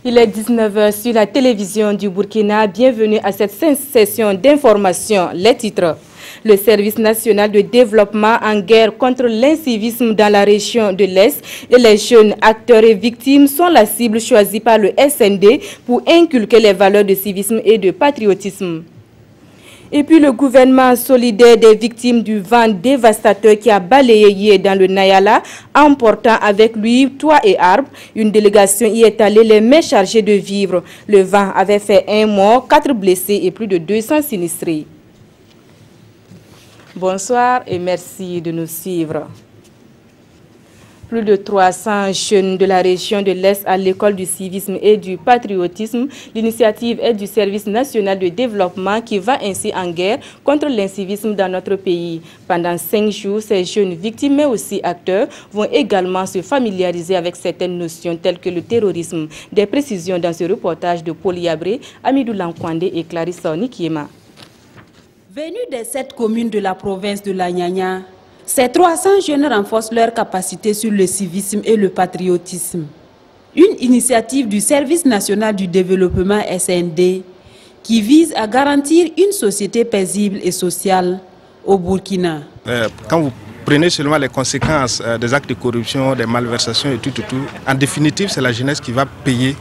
Il est 19 h sur la télévision du Burkina. Bienvenue à cette session d'information. Les titres. Le service national de développement en guerre contre l'incivisme dans la région de l'Est et les jeunes acteurs et victimes sont la cible choisie par le SND pour inculquer les valeurs de civisme et de patriotisme. Et puis le gouvernement solidaire des victimes du vent dévastateur qui a balayé hier dans le Nayala, emportant avec lui toits et arbres. Une délégation y est allée, les mains chargées de vivres. Le vent avait fait 1 mort, 4 blessés et plus de 200 sinistrés. Bonsoir et merci de nous suivre. Plus de 300 jeunes de la région de l'Est à l'école du civisme et du patriotisme. L'initiative est du service national de développement qui va ainsi en guerre contre l'incivisme dans notre pays. Pendant 5 jours, ces jeunes victimes mais aussi acteurs vont également se familiariser avec certaines notions telles que le terrorisme. Des précisions dans ce reportage de Poliabré, Amidou Lankwande et Clarisse Nikiema. Venus des 7 communes de la province de la Nyanya, ces 300 jeunes renforcent leurs capacités sur le civisme et le patriotisme. Une initiative du Service national du développement SND qui vise à garantir une société paisible et sociale au Burkina. Quand vous prenez seulement les conséquences des actes de corruption, des malversations et tout, en définitive, c'est la jeunesse qui va payer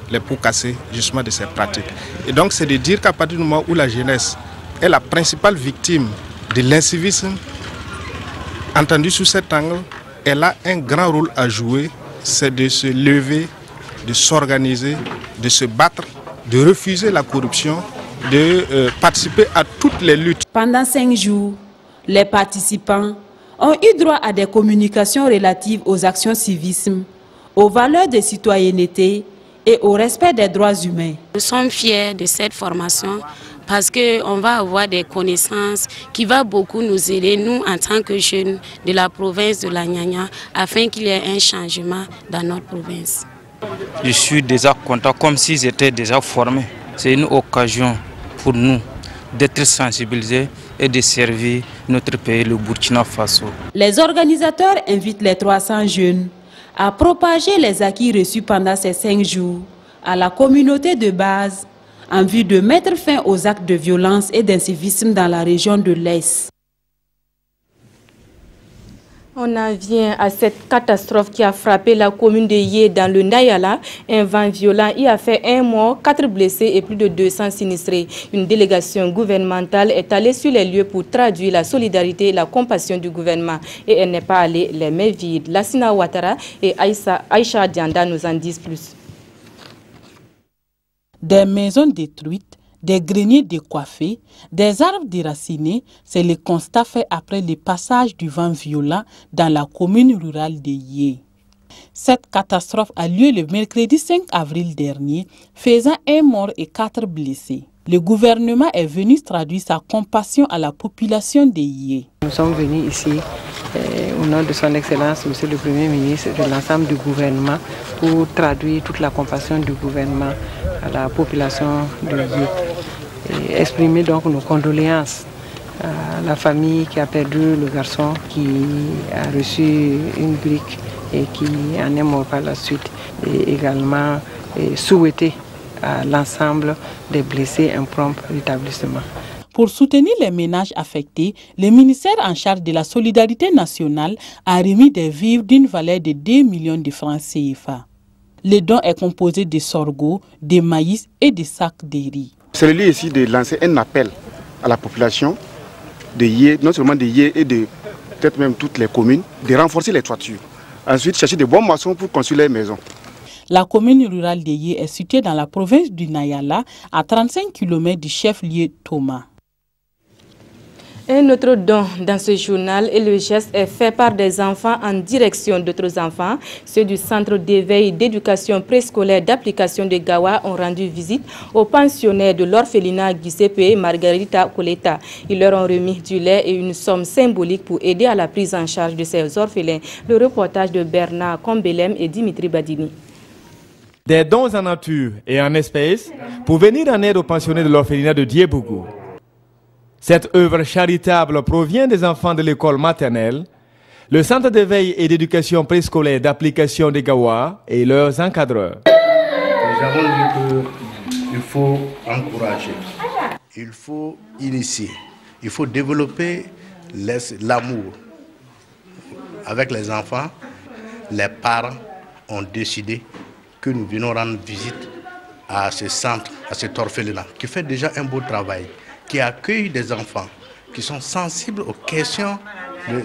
les pots cassés justement de ces pratiques. Et donc, c'est de dire qu'à partir du moment où la jeunesse est la principale victime de l'incivisme, entendu sous cet angle, elle a un grand rôle à jouer, c'est de se lever, de s'organiser, de se battre, de refuser la corruption, de participer à toutes les luttes. Pendant 5 jours, les participants ont eu droit à des communications relatives aux actions civisme, aux valeurs de citoyenneté et au respect des droits humains. Nous sommes fiers de cette formation parce qu'on va avoir des connaissances qui vont beaucoup nous aider, nous en tant que jeunes de la province de la Nyanya, afin qu'il y ait un changement dans notre province. Je suis déjà content, comme s'ils étaient déjà formés. C'est une occasion pour nous d'être sensibilisés et de servir notre pays, le Burkina Faso. Les organisateurs invitent les 300 jeunes à propager les acquis reçus pendant ces 5 jours à la communauté de base, en vue de mettre fin aux actes de violence et d'incivisme dans la région de l'Est. On en vient à cette catastrophe qui a frappé la commune de Yé dans le Nayala. Un vent violent y a fait 1 mort, 4 blessés et plus de 200 sinistrés. Une délégation gouvernementale est allée sur les lieux pour traduire la solidarité et la compassion du gouvernement. Et elle n'est pas allée les mains vides. Lassina Ouattara et Aïcha Dianda nous en disent plus. Des maisons détruites, des greniers décoiffés, des arbres déracinés, c'est le constat fait après le passage du vent violent dans la commune rurale de Yé. Cette catastrophe a lieu le mercredi 5 avril dernier, faisant 1 mort et 4 blessés. Le gouvernement est venu traduire sa compassion à la population de Yé. Nous sommes venus ici au nom de son Excellence, Monsieur le Premier ministre, de l'ensemble du gouvernement, pour traduire toute la compassion du gouvernement à la population de Yé. Et exprimer donc nos condoléances à la famille qui a perdu le garçon qui a reçu une brique et qui en est mort par la suite. Et également souhaiter à l'ensemble des blessés un prompt rétablissement. Pour soutenir les ménages affectés, le ministère en charge de la solidarité nationale a remis des vivres d'une valeur de 2 millions de francs CFA. Le don est composé de sorgho, de maïs et de sacs de riz. C'est le lieu ici de lancer un appel à la population de Yé, non seulement de Yé et de peut-être même toutes les communes, de renforcer les toitures. Ensuite, chercher de bons maçons pour construire les maisons. La commune rurale de Yé est située dans la province du Nayala, à 35 km du chef-lieu Thomas. Un autre don dans ce journal et le geste est fait par des enfants en direction d'autres enfants. Ceux du centre d'éveil d'éducation préscolaire d'application de Gawa ont rendu visite aux pensionnaires de l'orphelinat Giuseppe Margarita Coletta. Ils leur ont remis du lait et une somme symbolique pour aider à la prise en charge de ces orphelins. Le reportage de Bernard Kombelem et Dimitri Badini. Des dons en nature et en espèces pour venir en aide aux pensionnés de l'orphelinat de Diebougou. Cette œuvre charitable provient des enfants de l'école maternelle, le centre d'éveil et d'éducation préscolaire d'application des Gawa et leurs encadreurs. nous avons dit qu'il faut encourager, il faut initier, il faut développer l'amour avec les enfants. Les parents ont décidé que nous venons rendre visite à ce centre, à cet orphelinat, qui fait déjà un beau travail, qui accueille des enfants, qui sont sensibles aux questions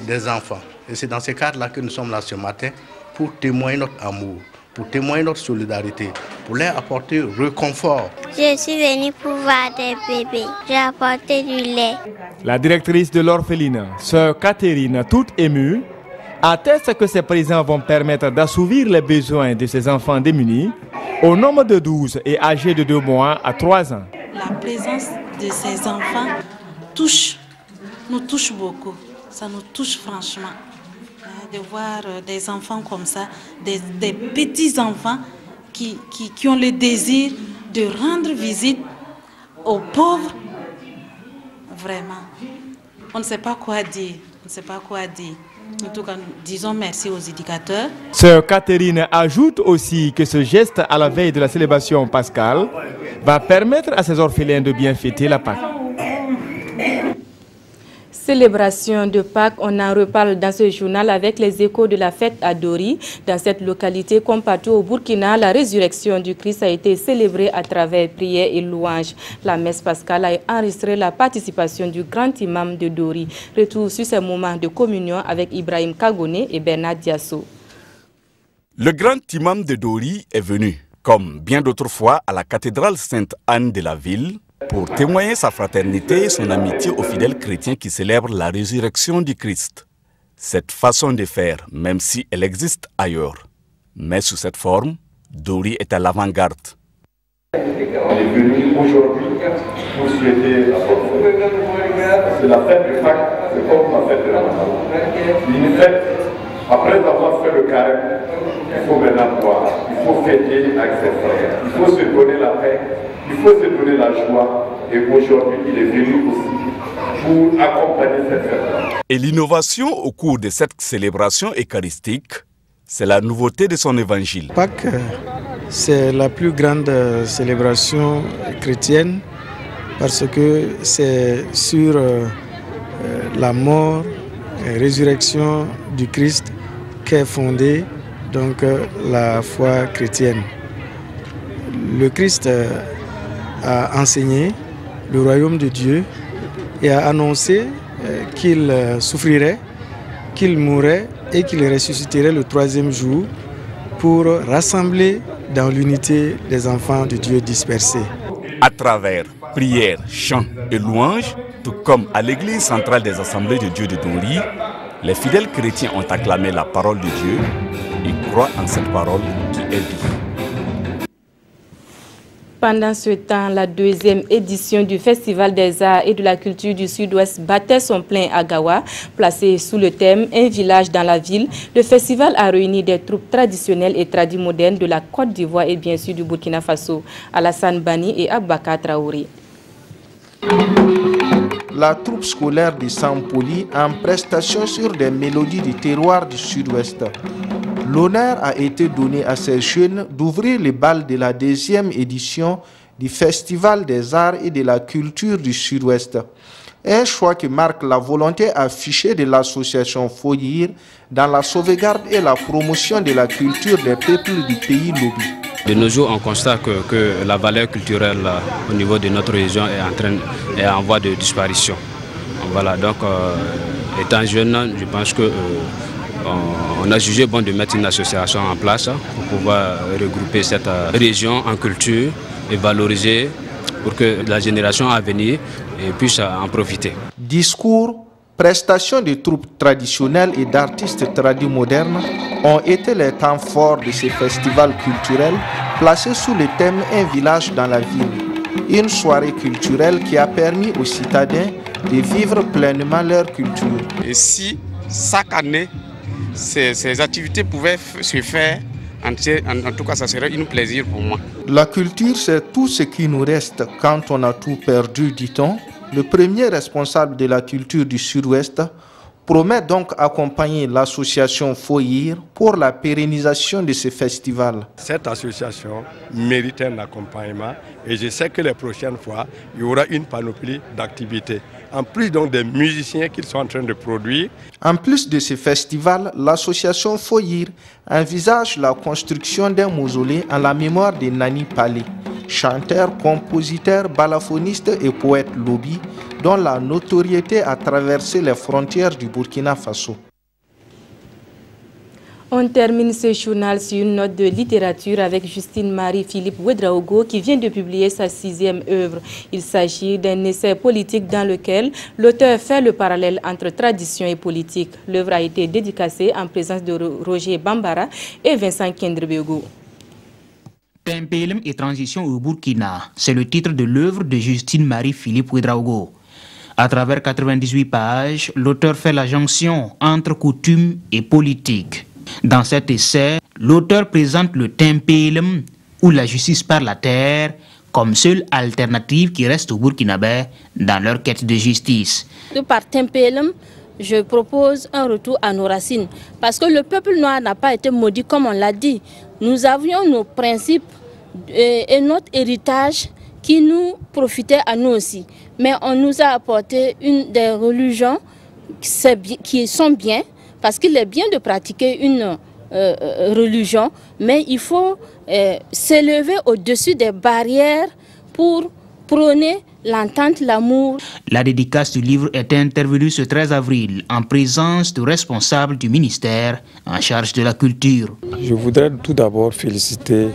des enfants. Et c'est dans ce cadre-là que nous sommes là ce matin pour témoigner notre amour, pour témoigner notre solidarité, pour leur apporter réconfort. Je suis venue pour voir des bébés. J'ai apporté du lait. La directrice de l'orphelinat, sœur Catherine, toute émue, atteste que ces présents vont permettre d'assouvir les besoins de ces enfants démunis au nombre de 12 et âgés de 2 mois à 3 ans. La présence de ces enfants nous touche beaucoup. Ça nous touche franchement. De voir des enfants comme ça, des petits-enfants qui ont le désir de rendre visite aux pauvres. Vraiment, on ne sait pas quoi dire. On ne sait pas quoi dire. En tout cas, disons merci aux éducateurs. Sœur Catherine ajoute aussi que ce geste à la veille de la célébration pascale va permettre à ces orphelins de bien fêter la Pâque. Célébration de Pâques, on en reparle dans ce journal avec les échos de la fête à Dori. Dans cette localité, comme partout au Burkina, la résurrection du Christ a été célébrée à travers prières et louanges. La messe pascale a enregistré la participation du grand imam de Dori. Retour sur ces moments de communion avec Ibrahim Kagone et Bernard Diasso. Le grand imam de Dori est venu, comme bien d'autres fois, à la cathédrale Sainte-Anne de la ville, pour témoigner sa fraternité et son amitié aux fidèles chrétiens qui célèbrent la résurrection du Christ. Cette façon de faire, même si elle existe ailleurs, mais sous cette forme, Dori est à l'avant-garde. On est venu aujourd'hui pour souhaiter la bonne fête. C'est la fête du Pâques, c'est comme la fête de la Ramadan. Une fête, après avoir fait le carême, il faut maintenant boire, il faut fêter avec ses frères, il faut se donner la paix. Il faut se donner la joie et aujourd'hui il est venu aussi pour accompagner cette fête. Et l'innovation au cours de cette célébration eucharistique, c'est la nouveauté de son évangile. Pâques, c'est la plus grande célébration chrétienne parce que c'est sur la mort et résurrection du Christ qu'est fondée donc, la foi chrétienne. Le Christ a enseigné le royaume de Dieu et a annoncé qu'il souffrirait, qu'il mourrait et qu'il ressusciterait le 3e jour pour rassembler dans l'unité les enfants de Dieu dispersés. À travers prières, chants et louanges, tout comme à l'église centrale des Assemblées de Dieu de Dori, les fidèles chrétiens ont acclamé la parole de Dieu et croient en cette parole qui est vie. Pendant ce temps, la 2e édition du Festival des Arts et de la Culture du Sud-Ouest battait son plein à Gawa. Placé sous le thème « Un village dans la ville », le festival a réuni des troupes traditionnelles et tradimodernes de la Côte d'Ivoire et bien sûr du Burkina Faso, Alassane Bani et Abaka Traoré. La troupe scolaire de Sampoli en prestation sur des mélodies du terroir du Sud-Ouest. L'honneur a été donné à ces jeunes d'ouvrir les bals de la 2e édition du Festival des Arts et de la Culture du Sud-Ouest. Un choix qui marque la volonté affichée de l'association Foyir dans la sauvegarde et la promotion de la culture des peuples du pays Lobi. De nos jours, on constate que la valeur culturelle au niveau de notre région est en voie de disparition. Voilà, donc étant jeune, je pense que on a jugé bon de mettre une association en place pour pouvoir regrouper cette région en culture et valoriser pour que la génération à venir puisse en profiter. Discours, prestations de troupes traditionnelles et d'artistes tradimodernes ont été les temps forts de ce festival culturel placé sous le thème « Un village dans la ville ». Une soirée culturelle qui a permis aux citadins de vivre pleinement leur culture. Et si chaque année, ces activités pouvaient se faire, en tout cas ça serait un plaisir pour moi. La culture, c'est tout ce qui nous reste quand on a tout perdu, dit-on. Le premier responsable de la culture du Sud-Ouest promet donc accompagner l'association FOIR pour la pérennisation de ce festival. Cette association mérite un accompagnement et je sais que les prochaines fois, il y aura une panoplie d'activités. En plus donc des musiciens qu'ils sont en train de produire. En plus de ce festival, l'association FOIR envisage la construction d'un mausolée en la mémoire de Nani Palé, chanteur, compositeur, balafoniste et poète lobby, dont la notoriété a traversé les frontières du Burkina Faso. On termine ce journal sur une note de littérature avec Justine Marie-Philippe Ouedraogo qui vient de publier sa 6e œuvre. Il s'agit d'un essai politique dans lequel l'auteur fait le parallèle entre tradition et politique. L'œuvre a été dédicacée en présence de Roger Bambara et Vincent Kendrebego. Tempelem et transition au Burkina, c'est le titre de l'œuvre de Justine Marie-Philippe Ouedraogo. À travers 98 pages, l'auteur fait la jonction entre coutume et politique. Dans cet essai, l'auteur présente le Tempelem, ou la justice par la terre, comme seule alternative qui reste aux Burkinabés dans leur quête de justice. Par Tempelem, je propose un retour à nos racines, parce que le peuple noir n'a pas été maudit comme on l'a dit. Nous avions nos principes et notre héritage qui nous profitaient à nous aussi. Mais on nous a apporté des religions qui sont bien, parce qu'il est bien de pratiquer une religion, mais il faut s'élever au-dessus des barrières pour prôner l'entente, l'amour. La dédicace du livre est intervenue ce 13 avril en présence de responsables du ministère en charge de la culture. Je voudrais tout d'abord féliciter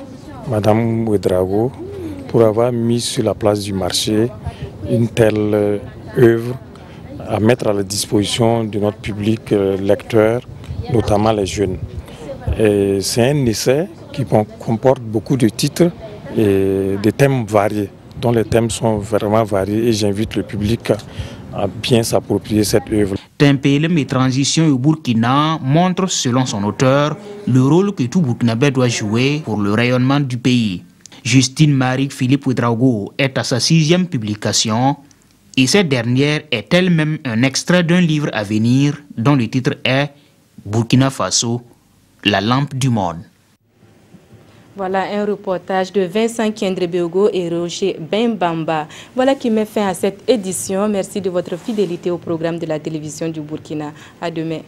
Madame Ouedraogo pour avoir mis sur la place du marché une telle œuvre à mettre à la disposition de notre public lecteur, notamment les jeunes. C'est un essai qui comporte beaucoup de titres et des thèmes variés, dont les thèmes sont vraiment variés et j'invite le public à bien s'approprier cette œuvre. Tempelem et transition au Burkina montre, selon son auteur, le rôle que tout Burkinabé doit jouer pour le rayonnement du pays. Justine Marie-Philippe Ouedraogo est à sa 6e publication et cette dernière est elle-même un extrait d'un livre à venir dont le titre est Burkina Faso, la lampe du monde. Voilà un reportage de Vincent Kendrebego et Roger Bembamba. Voilà qui met fin à cette édition. Merci de votre fidélité au programme de la télévision du Burkina. À demain.